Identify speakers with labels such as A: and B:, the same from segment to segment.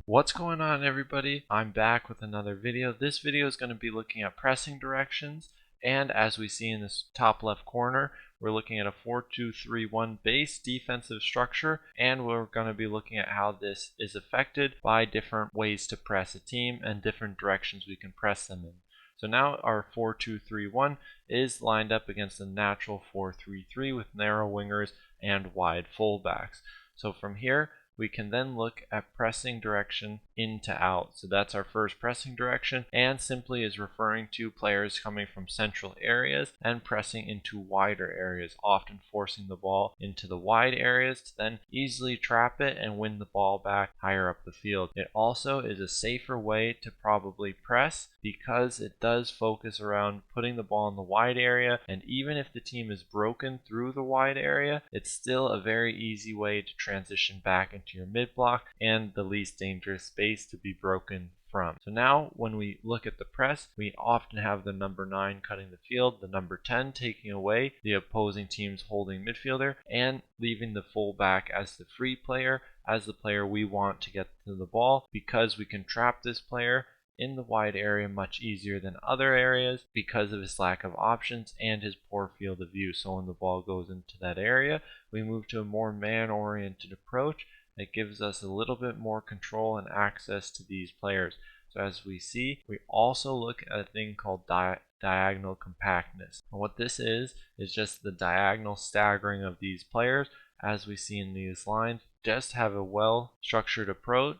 A: What's going on, everybody? I'm back with another video. This video is going to be looking at pressing directions, and as we see in this top left corner, we're looking at a 4-2-3-1 base defensive structure, and we're going to be looking at how this is affected by different ways to press a team and different directions we can press them in. So now our 4-2-3-1 is lined up against a natural 4-3-3 with narrow wingers and wide fullbacks. So from here, we can then look at pressing direction in to out. So that's our first pressing direction, and simply is referring to players coming from central areas and pressing into wider areas, often forcing the ball into the wide areas to then easily trap it and win the ball back higher up the field. It also is a safer way to probably press because it does focus around putting the ball in the wide area, and even if the team is broken through the wide area, it's still a very easy way to transition back into your mid block and the least dangerous space to be broken from. So now when we look at the press, we often have the number 9 cutting the field, the number 10 taking away the opposing team's holding midfielder, and leaving the fullback as the free player, as the player we want to get to the ball, because we can trap this player in the wide area much easier than other areas because of his lack of options and his poor field of view. So when the ball goes into that area, we move to a more man-oriented approach that gives us a little bit more control and access to these players. So as we see, we also look at a thing called diagonal compactness. And what this is just the diagonal staggering of these players, as we see in these lines. Just have a well-structured approach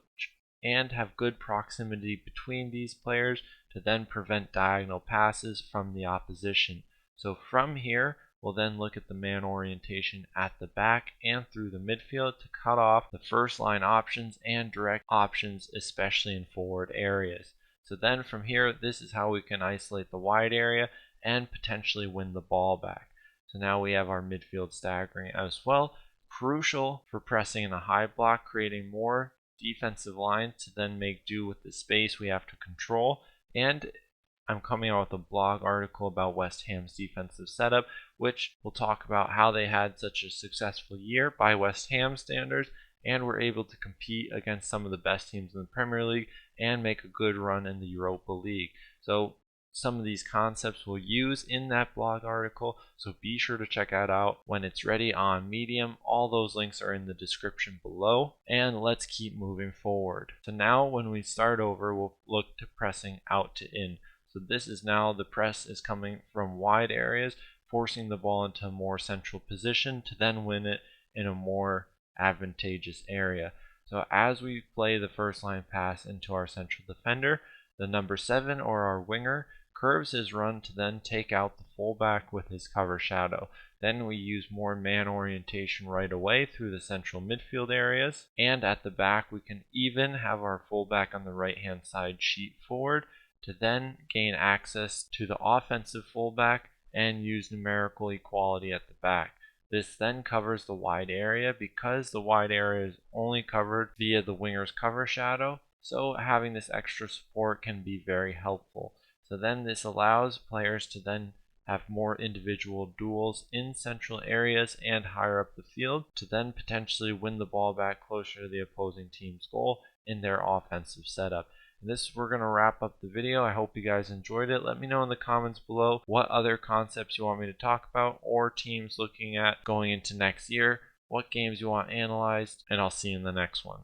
A: and have good proximity between these players to then prevent diagonal passes from the opposition. So from here, we'll then look at the man orientation at the back and through the midfield to cut off the first line options and direct options, especially in forward areas. So then from here, this is how we can isolate the wide area and potentially win the ball back. So now we have our midfield staggering as well. Crucial for pressing in a high block, creating more defensive line to then make do with the space we have to control. And I'm coming out with a blog article about West Ham's defensive setup, which will talk about how they had such a successful year by West Ham standards and were able to compete against some of the best teams in the Premier League and make a good run in the Europa League. So some of these concepts we'll use in that blog article, so be sure to check that out when it's ready on Medium. All those links are in the description below, and let's keep moving forward. So now when we start over, we'll look to pressing out to in. So this is now the press is coming from wide areas, forcing the ball into a more central position to then win it in a more advantageous area. So as we play the first line pass into our central defender, the number 7 or our winger curves his run to then take out the fullback with his cover shadow. Then we use more man orientation right away through the central midfield areas, and at the back we can even have our fullback on the right hand side sheet forward to then gain access to the offensive fullback and use numerical equality at the back. This then covers the wide area because the wide area is only covered via the winger's cover shadow, so having this extra support can be very helpful. So then this allows players to then have more individual duels in central areas and higher up the field to then potentially win the ball back closer to the opposing team's goal in their offensive setup. And we're going to wrap up the video. I hope you guys enjoyed it. Let me know in the comments below what other concepts you want me to talk about or teams looking at going into next year, what games you want analyzed, and I'll see you in the next one.